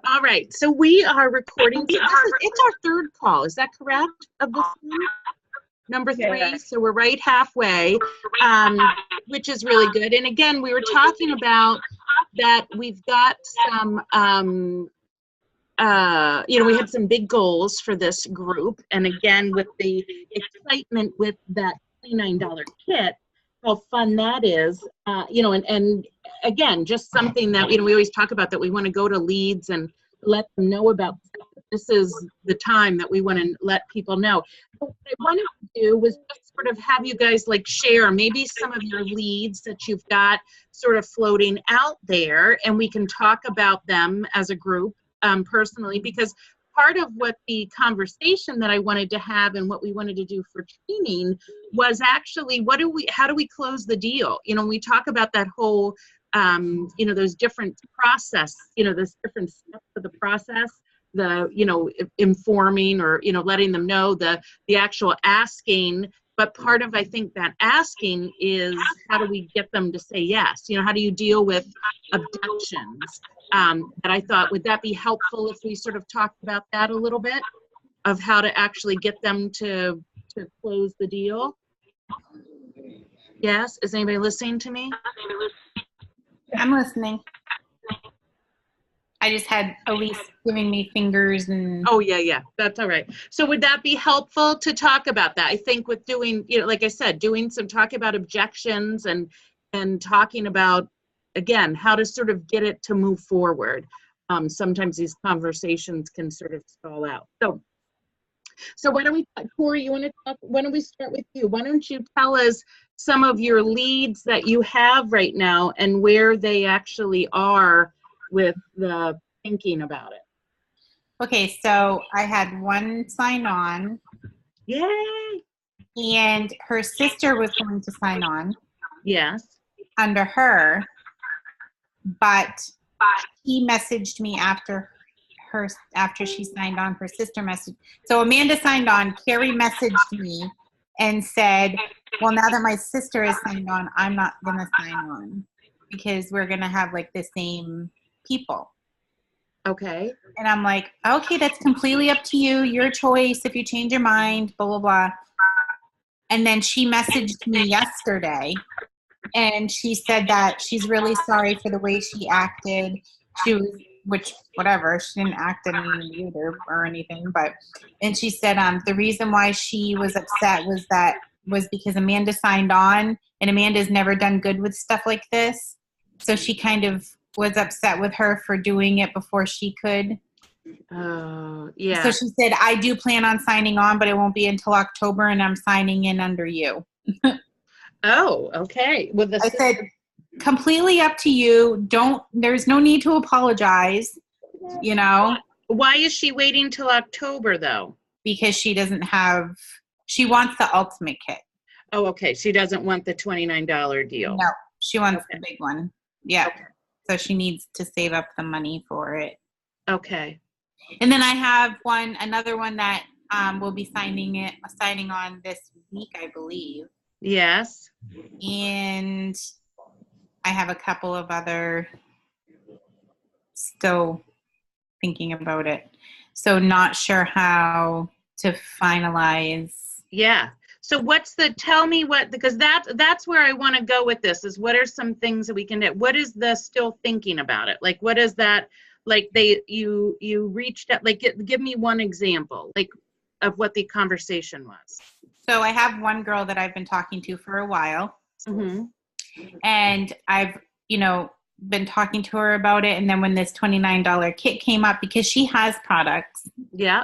All right, so we are recording. It's our third call. Is that correct? Of this one? Number 3. Yeah. So we're right halfway, which is really good. And again, we were talking about that we've got some, we had some big goals for this group. And again, with the excitement with that $29 kit, how fun that is, and again, just something that, we always talk about, that we want to go to leads and let them know about. This is the time that we want to let people know. But what I wanted to do was just sort of have you guys share maybe some of your leads that you've got sort of floating out there, and we can talk about them as a group personally, because part of what the conversation that I wanted to have and what we wanted to do for training was actually, how do we close the deal? We talk about that whole, those different process, those different steps of the process, informing or, letting them know, the actual asking. But part of, I think, that asking is, how do we get them to say yes? How do you deal with objections? That I thought, would that be helpful if we sort of talked about that a little bit, of how to actually get them to close the deal? Yes? Is anybody listening to me? I'm listening. I just had Elise giving me fingers and... Oh, yeah. That's all right. So would that be helpful to talk about that? I think with doing, like I said, doing some talk about objections and talking about, again, how to sort of get it to move forward. Sometimes these conversations can sort of stall out. So why don't we, Corey, you want to talk? Why don't we start with you? Why don't you tell us some of your leads that you have right now and where they actually are with the thinking about it? Okay, so I had one sign on. Yay! And her sister was going to sign on. Yes. Under her, but he messaged me after she signed on. Her sister messaged. So Amanda signed on. Carrie messaged me and said, well, now that my sister is signed on, I'm not going to sign on because we're going to have the same people. Okay. And I'm like, okay, that's completely up to you. Your choice. If you change your mind, blah, blah, blah. And then she messaged me yesterday. And she said that she's really sorry for the way she acted. Whatever, she didn't act any rude or anything, and she said the reason why she was upset was because Amanda signed on, and Amanda's never done good with stuff like this. So she kind of was upset with her for doing it before she could. Oh, yeah. So she said, I do plan on signing on, but it won't be until October, and I'm signing in under you. Oh, okay. I said, completely up to you. There's no need to apologize, Why is she waiting till October, though? Because she wants the ultimate kit. Oh, okay. She doesn't want the $29 deal. No, she wants the big one. Yeah. Okay. So she needs to save up the money for it. Okay. And then I have another one that will be signing on this week, I believe. Yes. And I have a couple of other still thinking about it. So not sure how to finalize. Yeah. So tell me what, because that's where I want to go with this, is what are some things that we can do? What is the still thinking about it? What is that, you reached out, give me one example, of what the conversation was. So I have one girl that I've been talking to for a while. Mm-hmm. And I've, been talking to her about it. And then when this $29 kit came up, because she has products. Yeah.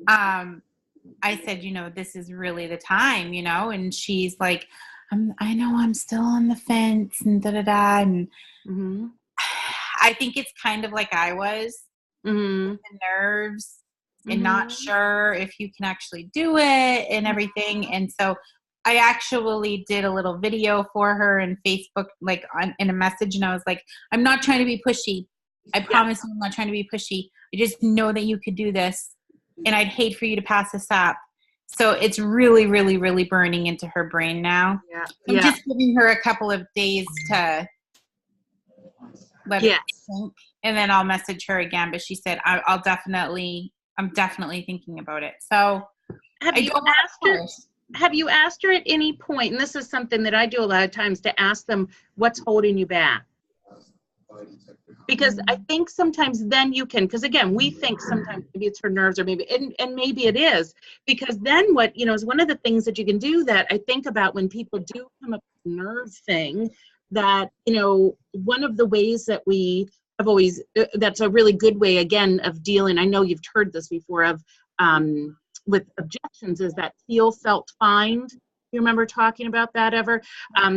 I said, this is really the time, and she's like, I know I'm still on the fence and da-da-da. And mm-hmm. I think it's kind of like I was, mm-hmm. the nerves and mm-hmm. not sure if you can actually do it and everything. And so I actually did a little video for her in Facebook, in a message. And I was like, I'm not trying to be pushy. I promise you I'm not trying to be pushy. I just know that you could do this. And I'd hate for you to pass this up. So it's really, really, really burning into her brain now. Yeah. I'm just giving her a couple of days to let it sink. and then I'll message her again. But she said, I'm definitely thinking about it. So Have you asked her at any point, and this is something that I do a lot of times, to ask them what's holding you back? Because I think sometimes then you can, because again, we think sometimes maybe it's her nerves or maybe, and maybe it is, because then what, is one of the things that you can do that I think about when people do come up with a nerve thing, that, one of the ways that we have always, that's a really good way, again, of dealing, I know you've heard this before, of, with objections, is that feel, felt, find. You remember talking about that ever?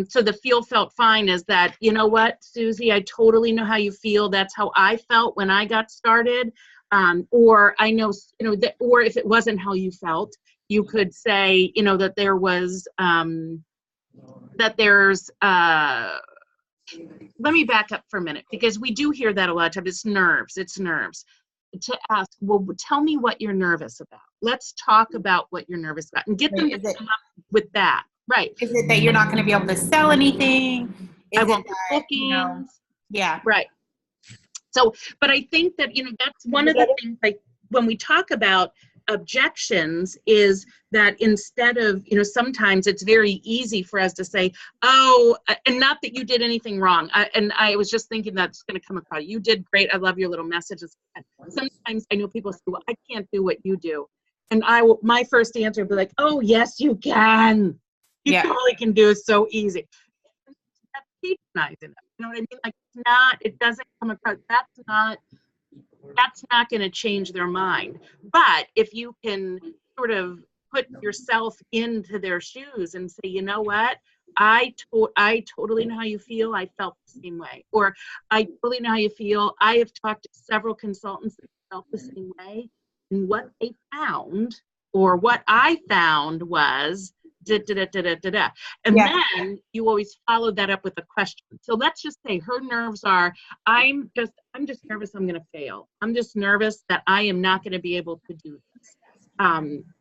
So the feel, felt, fine is that, you know what, Susie, I totally know how you feel. That's how I felt when I got started. Or I know, that, or if it wasn't how you felt, you could say, that there was, that there's, let me back up for a minute, because we do hear that a lot of times. It's nerves. To ask, well, tell me what you're nervous about. Let's talk about what you're nervous about and get them to come up with that. Right. Is it that you're not going to be able to sell anything? I won't get bookings. Yeah. Right. So, but I think that, that's one of the things, like when we talk about objections, is that instead of, sometimes it's very easy for us to say, oh, and not that you did anything wrong. And I was just thinking that's going to come across. You did great. I love your little messages. Sometimes I know people say, well, I can't do what you do. And my first answer would be like, oh, yes, you can. You totally can do it so easy. That's patronizing them. You know what I mean? Like, it doesn't come across, that's not going to change their mind. But if you can sort of put yourself into their shoes and say, you know what, I totally know how you feel. I felt the same way. Or I totally know how you feel. I have talked to several consultants that felt the same way. And what they found, or what I found, was da-da-da-da-da-da. And then you always follow that up with a question. So let's just say her nerves are, I'm just nervous I'm going to fail. I'm just nervous that I am not going to be able to do this.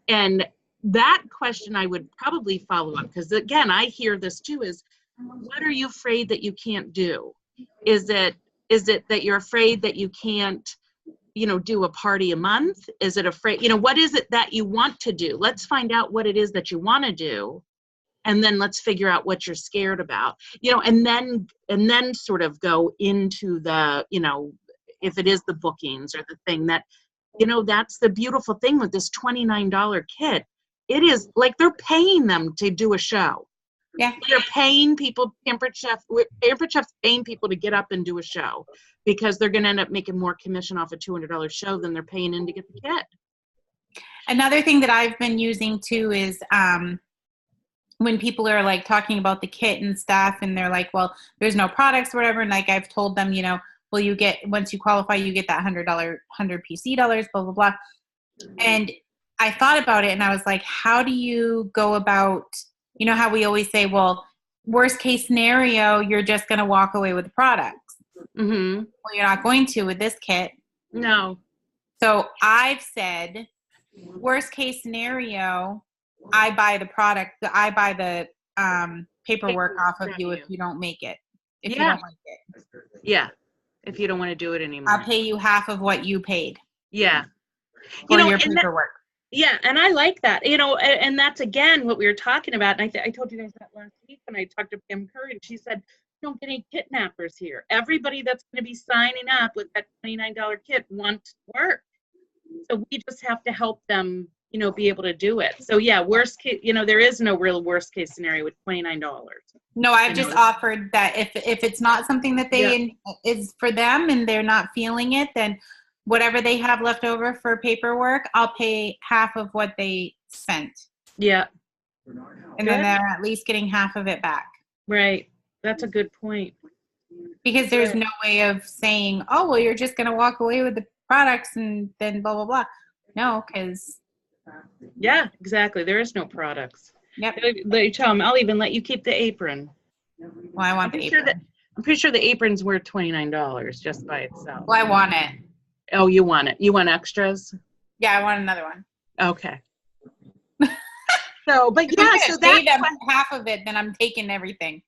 And that question I would probably follow up, because again, I hear this too, is what are you afraid that you can't do? Is it that you're afraid that you can't, do a party a month? Is it afraid, what is it that you want to do? Let's find out what it is that you want to do. And then let's figure out what you're scared about, and then sort of go into the, if it is the bookings or the thing that, that's the beautiful thing with this $29 kit. It is like they're paying them to do a show. Yeah. They're paying people, Pampered Chef's paying people to get up and do a show, because they're going to end up making more commission off a $200 show than they're paying in to get the kit. Another thing that I've been using too is when people are like talking about the kit and stuff, and they're like, well, there's no products or whatever. And like I've told them, well, you get, once you qualify, you get that $100 PC dollars, blah, blah, blah. And I thought about it and I was like, how do you go about, how we always say, well, worst case scenario, you're just going to walk away with the products. Mm-hmm. Well, you're not going to with this kit. No. So I've said, worst case scenario, I buy the product, I buy the paperwork off of you if you don't make it. If you don't like it. Yeah. If you don't want to do it anymore. I'll pay you half of what you paid. Yeah. For your paperwork. And I like that, and that's again what we were talking about. And I told you guys that last week when I talked to Pam Curry, and she said, don't get any kidnappers here. Everybody that's going to be signing up with that $29 kit wants to work. So we just have to help them, be able to do it. So yeah, worst case, there is no real worst case scenario with $29. No, I've just offered that if it's not something that they is for them and they're not feeling it, then whatever they have left over for paperwork, I'll pay half of what they spent. Yeah. And then they're at least getting half of it back. Right. That's a good point. Because there's no way of saying, oh, well, you're just going to walk away with the products and then blah, blah, blah. No, because. Yeah, exactly. There is no products. Yep. They tell them, I'll even let you keep the apron. Well, I want the apron. I'm pretty sure the apron's worth $29 just by itself. Well, I want it. Oh, you want it? You want extras? Yeah, I want another one. Okay. So, but yeah, so that's half of it, then I'm taking everything.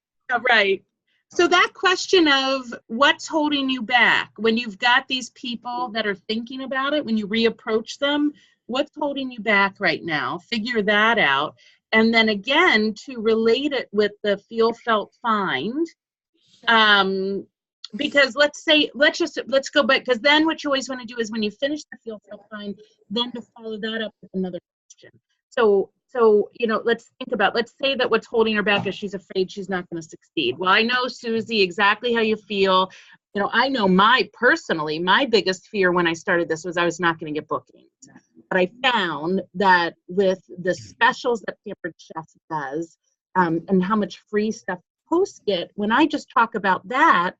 Right. So that question of what's holding you back, when you've got these people that are thinking about it, when you reapproach them, what's holding you back right now? Figure that out. And then again, to relate it with the feel, felt, find. Because let's go back, because then what you always want to do is when you finish the feel, felt, find, then to follow that up with another question. So, you know, let's say that what's holding her back is she's afraid she's not going to succeed. Well, I know, Susie, exactly how you feel. You know, I know my biggest fear when I started this was I was not going to get bookings. But I found that with the specials that Pampered Chef does, and how much free stuff hosts get, when I just talk about that,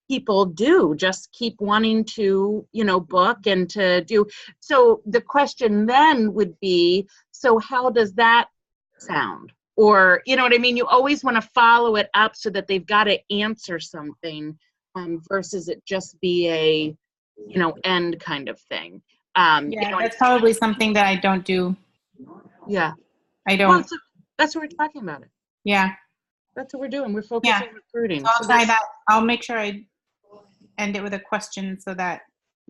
people do just keep wanting to, you know, book and to do. So the question then would be, so how does that sound? Or, you know what I mean? You always want to follow it up so that they've got to answer something, versus it just be a, you know, end kind of thing. Yeah, you know, that's probably something that I don't do. Yeah. I don't. Well, that's what we're talking about. It. Yeah. That's what we're doing. We're focusing on recruiting. So I'll try that. I'll make sure I end it with a question so that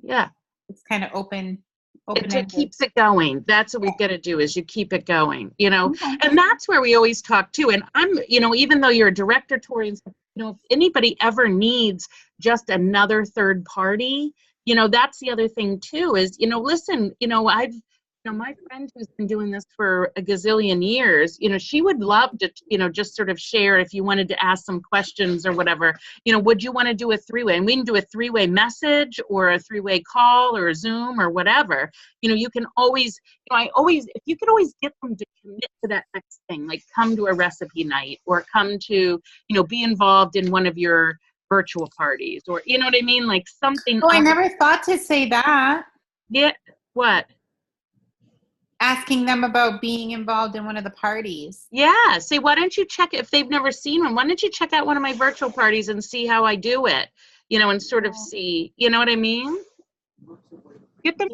it's kind of open. It keeps it going. That's what we've got to do, is you keep it going, you know. Okay. And that's where we always talk too. And I'm, you know, even though you're a director, Tori, and stuff, you know, if anybody ever needs just another third party, you know, that's the other thing too, is, you know, listen, you know, my friend who's been doing this for a gazillion years, you know, she would love to, you know, just sort of share if you wanted to ask some questions or whatever, you know, would you want to do a three-way? And we can do a three-way message or a three-way call or a Zoom or whatever. You know, you can always, you know, if you could always get them to commit to that next thing, like come to a recipe night or come to, you know, be involved in one of your virtual parties, or, you know what I mean? Like something. Oh, I never thought to say that. Yeah. What? Asking them about being involved in one of the parties. Yeah. Say, why don't you check, if they've never seen one, why don't you check out one of my virtual parties and see how I do it, you know, and sort of see, you know what I mean? Get them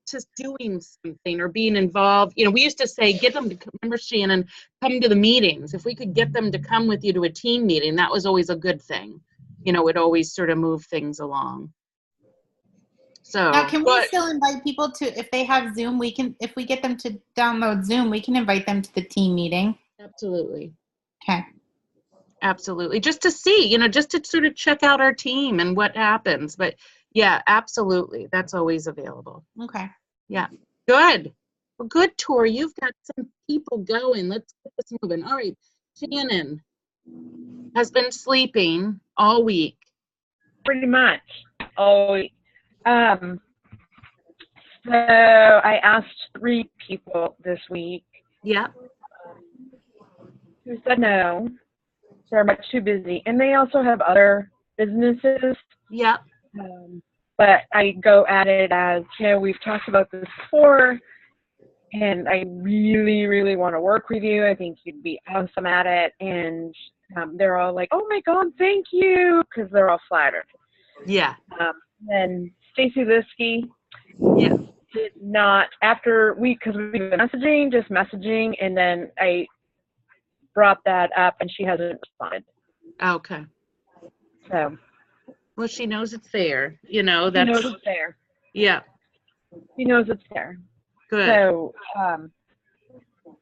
to doing something or being involved. You know, we used to say, get them to, remember, Shannon, come to the meetings. If we could get them to come with you to a team meeting, that was always a good thing. You know, it always sort of move things along. So now, can we still invite people to, if they have Zoom, if we get them to download Zoom, we can invite them to the team meeting. Absolutely. Okay. Absolutely. Just to see, you know, just to sort of check out our team and what happens. But yeah, absolutely. That's always available. Okay. Yeah. Good. Well, good, Tori. You've got some people going. Let's get this moving. All right. Shannon has been sleeping all week. Pretty much all week. So I asked 3 people this week. Yeah. Who said no. They're much too busy. And they also have other businesses. Yeah. But I go at it as, you know, we've talked about this before, and I really, really want to work with you. I think you'd be awesome at it. And they're all like, oh my God, thank you, because they're all flattered. Yeah. And Stacy Liskey, yeah, did not, after because we've been messaging, and then I brought that up, and she hasn't responded. Okay. So. Well, she knows it's there. You know, that's. She knows it's there. Yeah. She knows it's there. Good. So,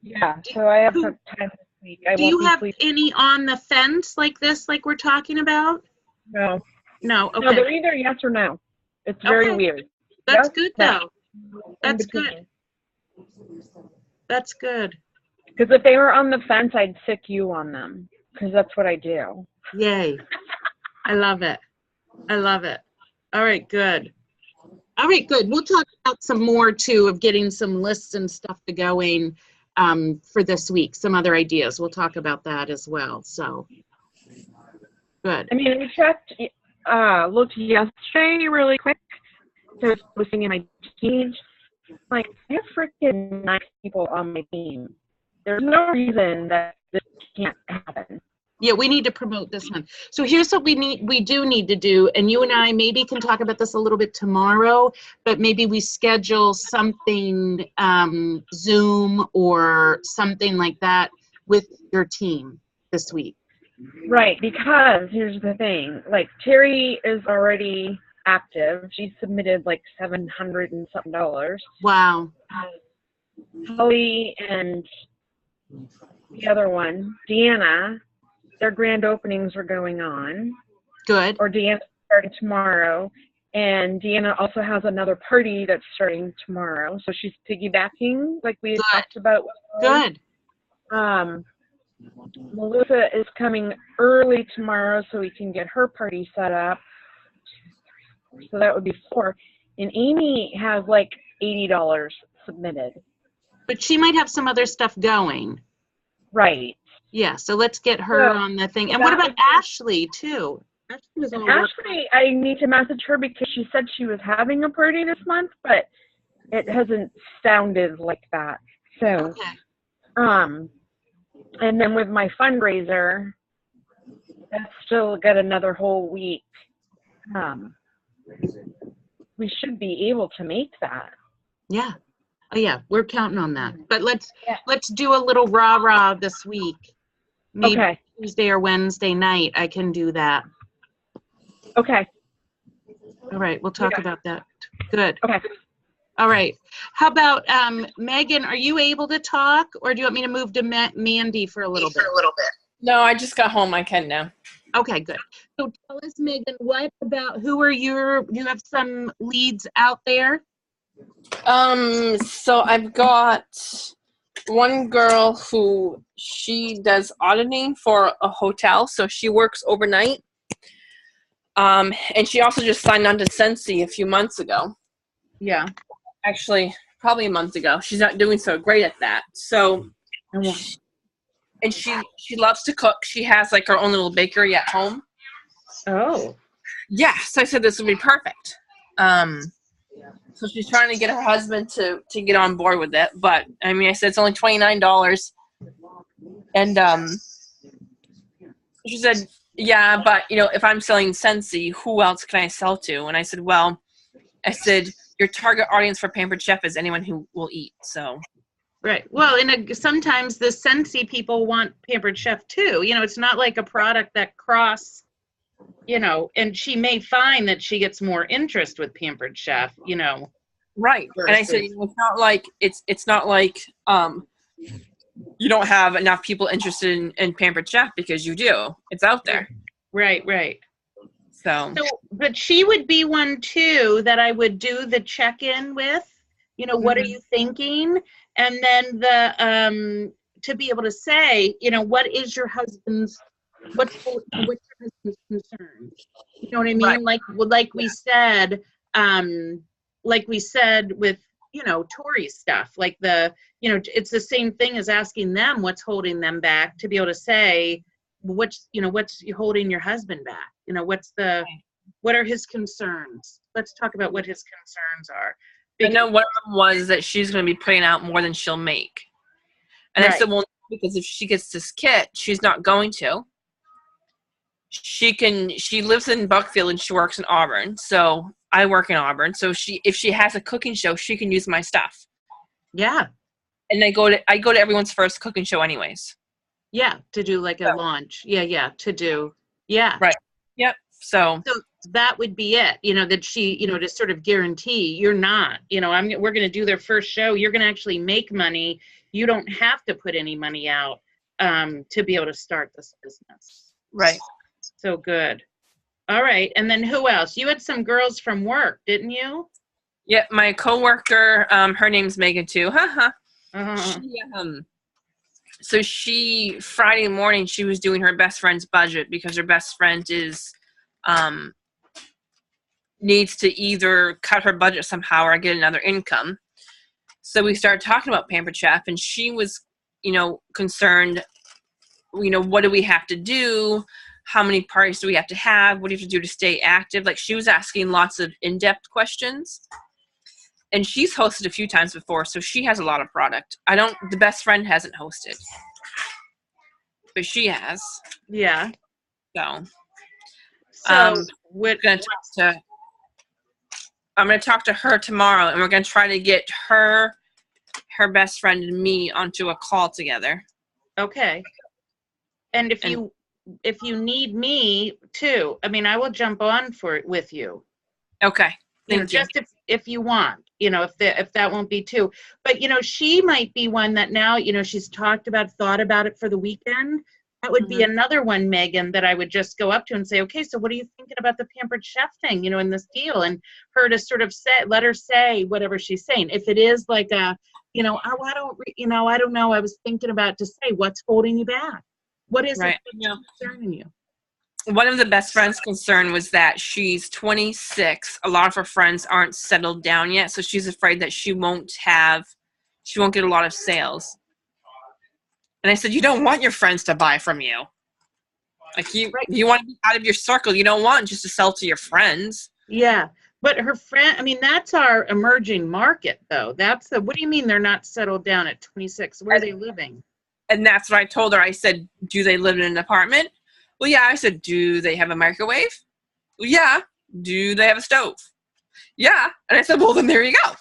yeah. So I have some time this week. Do you have any on the fence like this, like we're talking about? No. No. Okay. No, they're either yes or no. It's very weird. That's yes, good, no. though. That's good. That's good. Because if they were on the fence, I'd sick you on them. Because that's what I do. Yay. I love it. I love it. All right, good. All right, good. We'll talk about some more, too, of getting some lists and stuff to going for this week. Some other ideas. We'll talk about that as well. So, good. I mean, we checked, looked yesterday really quick. So I was posting in my team. Like, I have freaking nice people on my team. There's no reason that this can't happen. Yeah, we need to promote this one. So here's what we do need to do, and you and I maybe can talk about this a little bit tomorrow, but maybe we schedule something, Zoom or something like that with your team this week. Right, because here's the thing. Like, Terry is already active. She submitted like $700 and something. Wow. Holly and the other one, Deanna, their grand openings were going on. Good. Or Deanna starting tomorrow. And Deanna also has another party that's starting tomorrow. So she's piggybacking like we had talked about. Good. Melissa is coming early tomorrow so we can get her party set up. So that would be 4. And Amy has like $80 submitted. But she might have some other stuff going. Right. Yeah, so let's get her on the thing. And what about Ashley, too? Ashley, I need to message her because she said she was having a party this month, but it hasn't sounded like that. So, okay. And then with my fundraiser, that's still got another whole week. We should be able to make that. Yeah. Oh yeah, we're counting on that. But let's do a little rah-rah this week. Maybe Tuesday or Wednesday night I can do that. Okay. All right, we'll talk about that. Good. Okay. All right. How about Megan, are you able to talk or do you want me to move to Mandy for a little bit? No, I just got home. I can now. Okay, good. So tell us, Megan, what about do you have some leads out there? So I've got one girl who she does auditing for a hotel, so she works overnight. And she also just signed on to Sensi a few months ago. Yeah. Actually, probably a month ago. She's not doing so great at that. So, and she loves to cook. She has like her own little bakery at home. Oh. Yeah. So I said this would be perfect. So she's trying to get her husband to get on board with it. But I mean, I said it's only $29. And she said, yeah, but if I'm selling Sensi, who else can I sell to? And I said, well, your target audience for Pampered Chef is anyone who will eat. So. Right. Well, sometimes the Sensi people want Pampered Chef too. It's not like a product that and she may find that she gets more interest with Pampered Chef, Right. Versus. And I said, it's not like you don't have enough people interested in Pampered Chef because you do. It's out there. Right. So, but she would be one too that I would do the check-in with. What are you thinking? And then to be able to say, what is your husband's what's your husband's concern? You know what I mean? Right. Like we said with Tori's stuff. Like it's the same thing as asking them what's holding them back to be able to say what's holding your husband back. What are his concerns? Let's talk about what his concerns are. I know one of them was that she's going to be putting out more than she'll make. And I said, well, because if she gets this kit, she's not going to. She lives in Buckfield and she works in Auburn. So I work in Auburn. So if she has a cooking show, she can use my stuff. Yeah. And I go to everyone's first cooking show anyways. Yeah. To do like a launch. Yeah. To do. Yeah. Right. Yep. So that would be it, that she, to sort of guarantee you're not, we're going to do their first show. You're going to actually make money. You don't have to put any money out to be able to start this business. Right. So good. All right. And then who else? You had some girls from work, didn't you? Yeah. My coworker, her name's Megan too. So Friday morning, she was doing her best friend's budget because her best friend needs to either cut her budget somehow or get another income. So we started talking about Pampered Chef, and she was, concerned, what do we have to do? How many parties do we have to have? What do you have to do to stay active? Like, she was asking lots of in-depth questions. And she's hosted a few times before, so she has a lot of product. The best friend hasn't hosted, but she has. Yeah. So we're going to I'm going to talk to her tomorrow, and we're going to try to get her best friend and me onto a call together. Okay. And if you need me too, I mean, I will jump on for it with you. Okay. You know, Thank you. just if you want, you know, if that won't be too. But, you know, she might be one that now, you know, she's thought about it for the weekend. That would be another one, Megan, that I would just go up to and say, okay, so what are you thinking about the Pampered Chef thing, you know, in this deal? And her to sort of let her say whatever she's saying. If it is like you know, oh, I don't know. I was thinking about to say, what's holding you back? What is Right. it that's concerning you? One of the best friends' concern was that she's 26. A lot of her friends aren't settled down yet, so she's afraid that she won't get a lot of sales. And I said, you don't want your friends to buy from you. Like you want to be out of your circle. You don't want just to sell to your friends. Yeah. But her friend, I mean, that's our emerging market, though. What do you mean they're not settled down at 26? Where are they living? And that's what I told her. I said, do they live in an apartment? Well, yeah. I said, do they have a microwave? Well, yeah. Do they have a stove? Yeah. And I said, well, then there you go.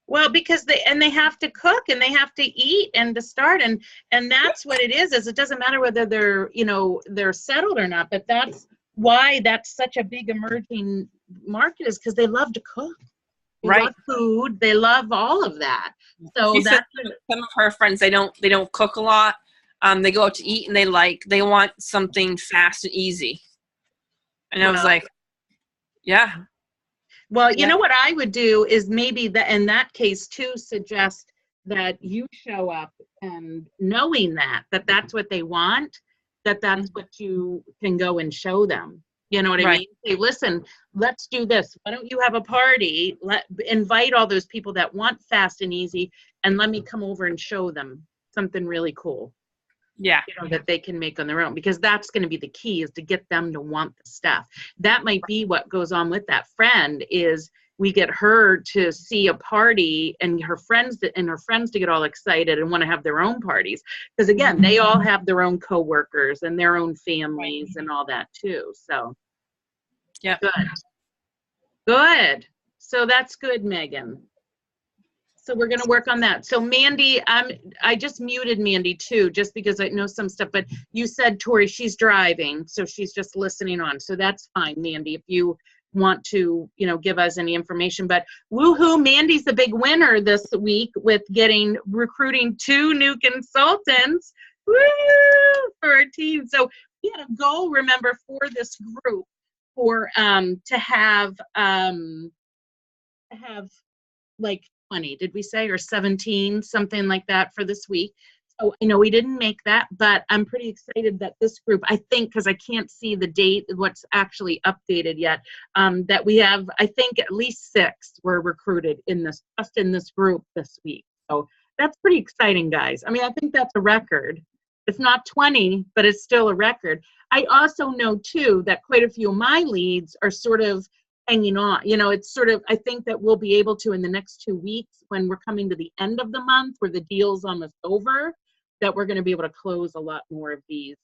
Well, because they have to cook and they have to eat and to start and that's what it is it doesn't matter whether they're settled or not, but that's why that's such a big emerging market is because they love to cook. They love food. They love all of that. So she said some of her friends, they don't cook a lot. They go out to eat and they want something fast and easy. And I was like, yeah. Well, you know what I would do is maybe in that case too suggest that you show up and knowing that that's what they want, that's what you can go and show them. You know what I mean? Say, listen, let's do this. Why don't you have a party? Invite all those people that want fast and easy, and let me come over and show them something really cool. Yeah. You know, that they can make on their own, because that's going to be the key, is to get them to want the stuff. That might be what goes on with that friend, is we get her to see a party and her friends to get all excited and want to have their own parties. Because again, they all have their own coworkers and their own families and all that too. So yeah. Good. So that's good, Megan. So we're going to work on that. So Mandy, I just muted Mandy too, just because I know some stuff, but you said, Tori, she's driving, so she's just listening on. So that's fine, Mandy, if you want to, give us any information. But woohoo, Mandy's the big winner this week with recruiting 2 new consultants. Woo! For our team. So we had a goal, remember, for this group to have like 20, did we say, or 17, something like that for this week. So I know we didn't make that, but I'm pretty excited that this group, I think, because I can't see the date, what's actually updated yet, that we have, I think, at least 6 were recruited just in this group this week. So that's pretty exciting, guys. I mean, I think that's a record. It's not 20, but it's still a record. I also know, too, that quite a few of my leads are sort of hanging on. It's sort of, I think that we'll be able to, in the next 2 weeks, when we're coming to the end of the month where the deal's almost over, that we're going to be able to close a lot more of these,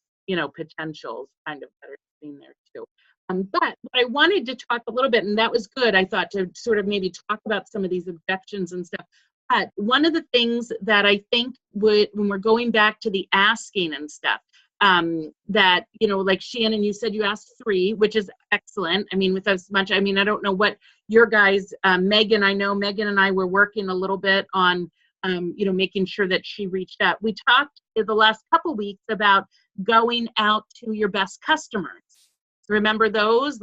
potentials kind of that are sitting there too. But I wanted to talk a little bit, and that was good, I thought, to sort of maybe talk about some of these objections and stuff. But one of the things that I think when we're going back to the asking and stuff, that, like Shannon, you said you asked 3, which is excellent. I mean, with as much, I don't know what your guys, Megan, I know Megan and I were working a little bit on, making sure that she reached out. We talked in the last couple weeks about going out to your best customers. Remember those?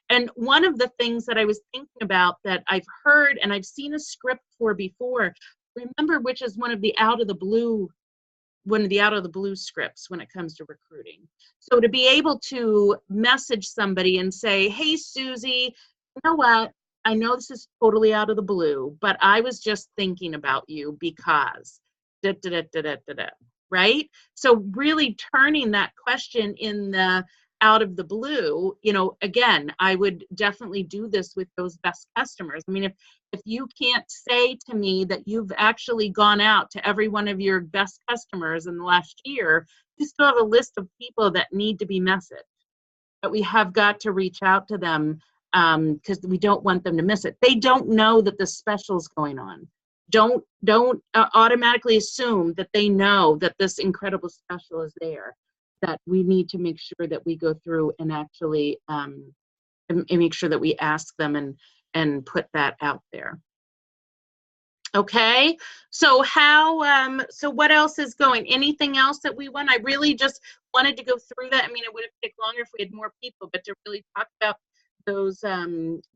And one of the things that I was thinking about that I've heard and I've seen a script for before, remember, which is one of the out of the blue scripts when it comes to recruiting. So to be able to message somebody and say, hey, Susie, you know what? I know this is totally out of the blue, but I was just thinking about you because right? So really turning that question in the out of the blue, again, I would definitely do this with those best customers. I mean, if you can't say to me that you've actually gone out to every one of your best customers in the last year, you still have a list of people that need to be messaged. But we have got to reach out to them because we don't want them to miss it. They don't know that the special's going on. Don't automatically assume that they know that this incredible special is there. that we need to make sure that we go through and actually and make sure that we ask them and put that out there. Okay, so so what else is going? Anything else that we want? I really just wanted to go through that. I mean, it would have taken longer if we had more people, but to really talk about those,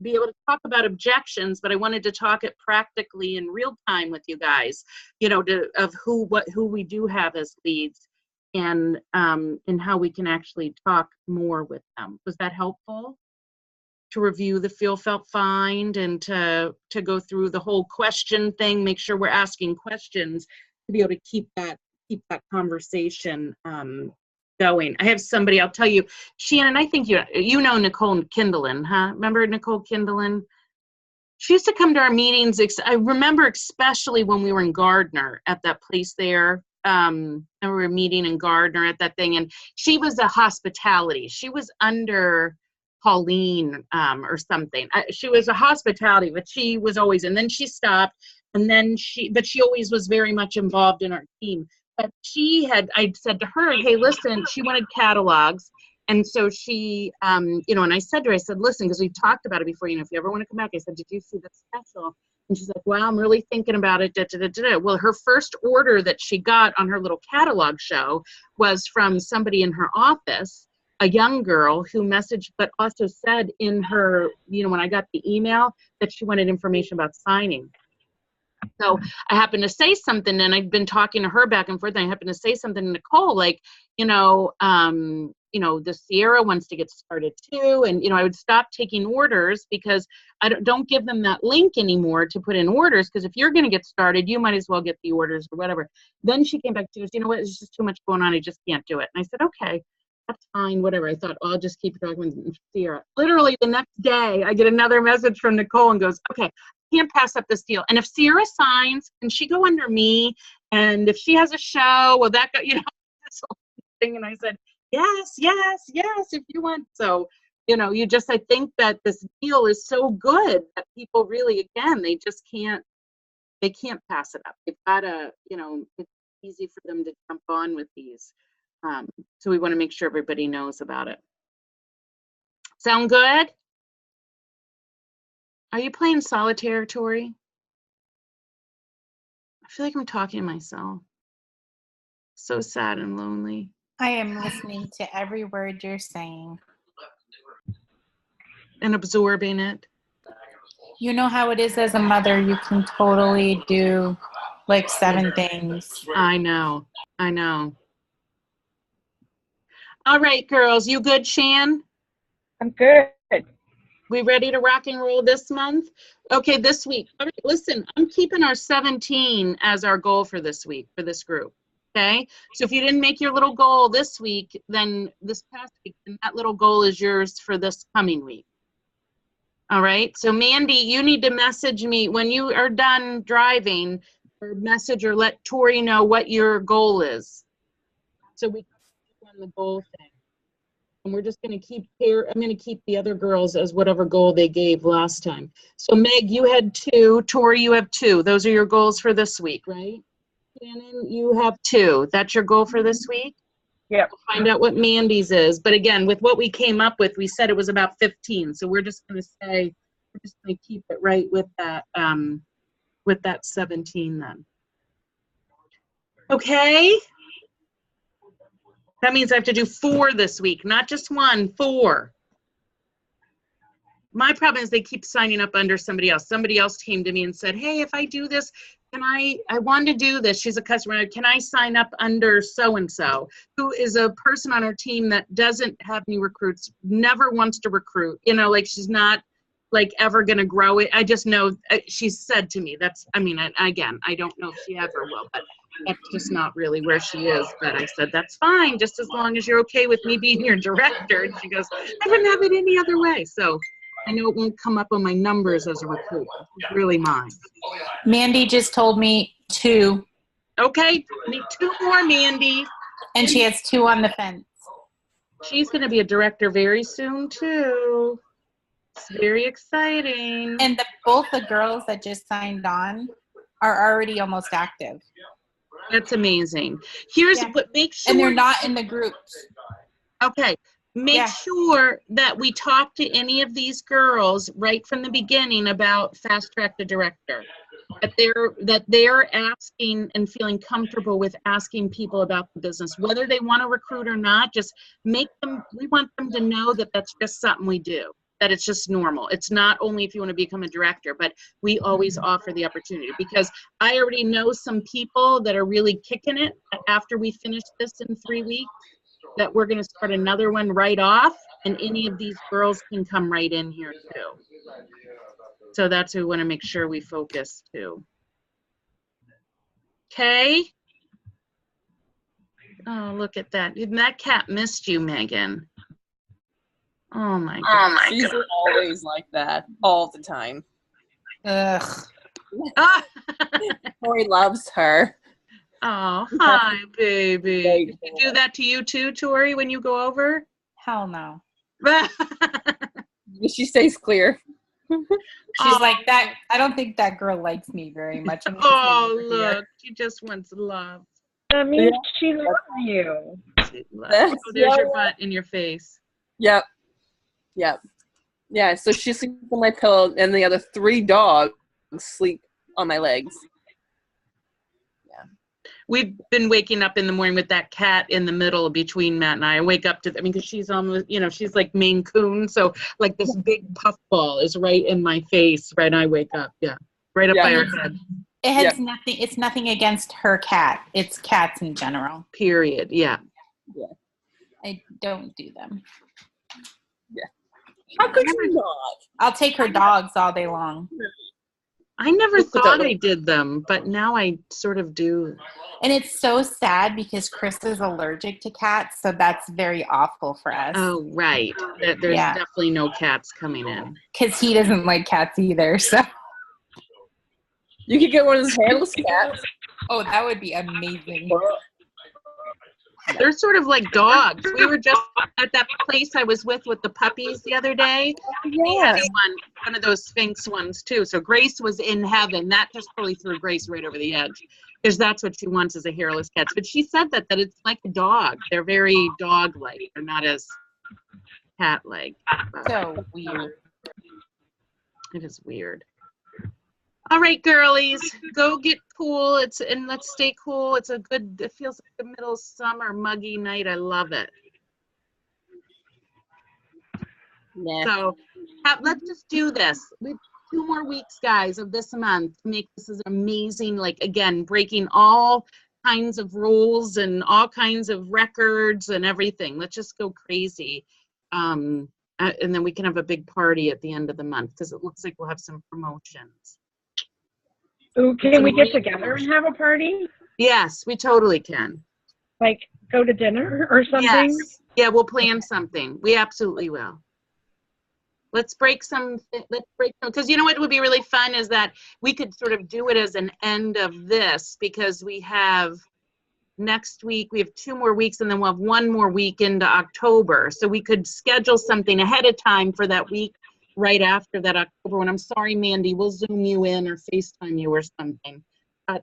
be able to talk about objections, but I wanted to talk it practically in real time with you guys, you know, of who we do have as leads and how we can actually talk more with them. Was that helpful? To review the feel, felt, find, and to go through the whole question thing, make sure we're asking questions to be able to keep that conversation going. I have somebody, I'll tell you, Shannon, I think you know Nicole Kindlen, huh? Remember Nicole Kindlen? She used to come to our meetings. I remember especially when we were in Gardner at that place there. And we were meeting in Gardner at that thing, and she was a hospitality. She was under Pauline or something. She was a hospitality, but she was always, and then she stopped, and then she always was very much involved in our team. But I said to her, hey, listen, she wanted catalogs. And so she, you know, and I said to her, I said, listen, because we talked about it before, you know, if you ever want to come back, I said, did you see the special? And she's like, well, I'm really thinking about it. Well, her first order that she got on her little catalog show was from somebody in her office, a young girl who messaged, but also said in her, you know, when I got the email that she wanted information about signing. So I happened to say something, and I'd been talking to her back and forth, and I happened to say something to Nicole, like, you know, the Sierra wants to get started too. And, you know, I would stop taking orders because I don't give them that link anymore to put in orders. Because if you're going to get started, you might as well get the orders or whatever. Then she came back to us, you know what, there's just too much going on. I just can't do it. And I said, okay, that's fine, whatever. I thought, I'll just keep talking with Sierra. Literally the next day, I get another message from Nicole and goes, okay, can't pass up this deal. And if Sierra signs, can she go under me? And if she has a show, will that go, you know, this whole thing. And I said, yes, if you want. So, you know, I think that this deal is so good that people really, again, they can't pass it up. They've got to, you know, it's easy for them to jump on with these. So we want to make sure everybody knows about it. Sound good? Are you playing solitaire, Tori? I feel like I'm talking to myself. So sad and lonely. I am listening to every word you're saying. And absorbing it. You know how it is as a mother, you can totally do like 7 things. I know. All right, girls, you good, Shan? I'm good. We ready to rock and roll this month? Okay, this week. All right, listen, I'm keeping our 17 as our goal for this week, for this group. Okay, so if you didn't make your little goal this week, then this past week, then that little goal is yours for this coming week. All right, so Mandy, you need to message me when you are done driving, or message or let Tori know what your goal is. So we can on the goal thing. And we're just going to keep I'm going to keep the other girls as whatever goal they gave last time. So Meg, you had 2. Tori, you have 2. Those are your goals for this week, right? Shannon, you have 2. That's your goal for this week? Yep. We'll find out what Mandy's is. But again, with what we came up with, we said it was about 15. So we're just going to keep it right with that 17 then. Okay. That means I have to do 4 this week, not just 1, 4. My problem is they keep signing up under somebody else. Somebody else came to me and said, hey, if I do this, I want to do this. She's a customer. Can I sign up under so-and-so, who is a person on our team that doesn't have any recruits, never wants to recruit, you know, like she's not like ever going to grow it. I just know she said to me, again, I don't know if she ever will, but that's just not really where she is. But I said, that's fine, just as long as you're okay with me being your director. And she goes, I wouldn't have it any other way. So I know it won't come up on my numbers as a recruiter. It's really mine. Mandy just told me 2. Okay, need 2 more, Mandy. And she has 2 on the fence. She's going to be a director very soon, too. It's very exciting. And both the girls that just signed on are already almost active. That's amazing. Here's what makes sure. And they're not in the groups. Okay, make Yeah. sure that we talk to any of these girls right from the beginning about fast track to director. That they're asking and feeling comfortable with asking people about the business, whether they want to recruit or not. Just make them. We want them to know that that's just something we do. That it's just normal. It's not only if you want to become a director, but we always offer the opportunity, because I already know some people that are really kicking it after we finish this in 3 weeks, that we're going to start another one right off, and any of these girls can come right in here too. So that's what we want to make sure we focus too. Okay. Oh, look at that. That cat missed you, Megan. Oh my God. She's always like that, all the time. Ugh. Ah! Tori loves her. Oh, hi, baby. Did you do that to you too, Tori, when you go over? Hell no. She stays clear. She's like that. I don't think that girl likes me very much. I'm just Oh, leaving her here. look. She just wants love. That means she loves you. Oh, there's your butt in your face. Yep. Yeah, so she sleeps on my pillow, and the other 3 dogs sleep on my legs. We've been waking up in the morning with that cat in the middle between Matt and I. I wake up to, because she's almost, she's like Maine Coon. So like this big puffball is right in my face when I wake up. Yeah. Right up by her head. It has nothing. It's nothing against her cat. It's cats in general. Period. Yeah. I don't do them. How could you not? I'll take her dogs all day long. I never thought I did them, but now I sort of do. And it's so sad because Chris is allergic to cats, so that's very awful for us. Oh, right. There's definitely no cats coming in. Because he doesn't like cats either, so. You could get one of those hairless cats. Oh, that would be amazing. They're sort of like dogs. We were just at that place I was with the puppies the other day. We had one of those Sphinx ones too. So Grace was in heaven. That just totally threw Grace right over the edge, because that's what she wants, is a hairless cat. But she said that it's like a dog. They're very dog-like. They're not as cat-like. So weird. It is weird. All right, girlies, go get cool. And let's stay cool. It feels like the middle of summer, muggy night. I love it. Yeah. So let's just do this. We have 2 more weeks, guys, of this month to make this as amazing. Like, again, breaking all kinds of rules and all kinds of records and everything. Let's just go crazy. And then we can have a big party at the end of the month, because it looks like we'll have some promotions. Ooh, can we get together and have a party? Yes, we totally can. Like go to dinner or something? Yes. Yeah, we'll plan something. We absolutely will. Let's break some, because you know what would be really fun is that we could sort of do it as an end of this, because we have next week, we have 2 more weeks, and then we'll have 1 more week into October. So we could schedule something ahead of time for that week right after that October one. I'm sorry, Mandy, we'll Zoom you in or FaceTime you or something.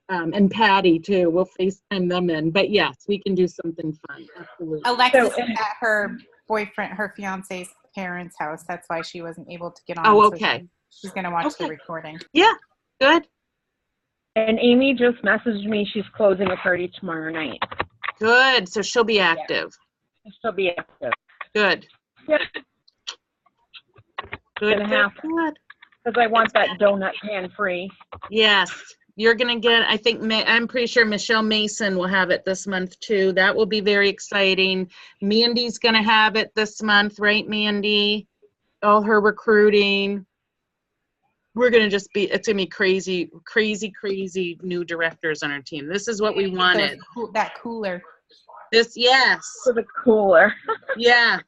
And Patty too, we'll FaceTime them in. But yes, we can do something fun. Absolutely. Alexis is at her fiance's parents' house. That's why she wasn't able to get on. Oh, so okay. She's going to watch the recording. Yeah, good. And Amy just messaged me. She's closing a party tomorrow night. Good. So she'll be active. She'll be active. Good. Yep. Good. Gonna have to. Good. Because I want that donut pan free. Yes. You're going to get, I'm pretty sure Michelle Mason will have it this month too. That will be very exciting. Mandy's going to have it this month, right, Mandy? All her recruiting. We're going to just be, it's going to be crazy, crazy, crazy new directors on our team. This is what we wanted. That cooler. Yes. For the cooler. Yeah.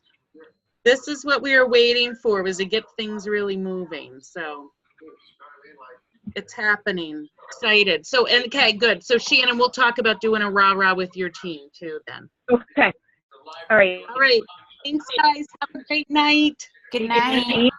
This is what we were waiting for, was to get things really moving. So it's happening. Excited. So, okay, good. So Shannon, we'll talk about doing a rah-rah with your team too then. Okay. All right. All right. Thanks, guys. Have a great night. Good night.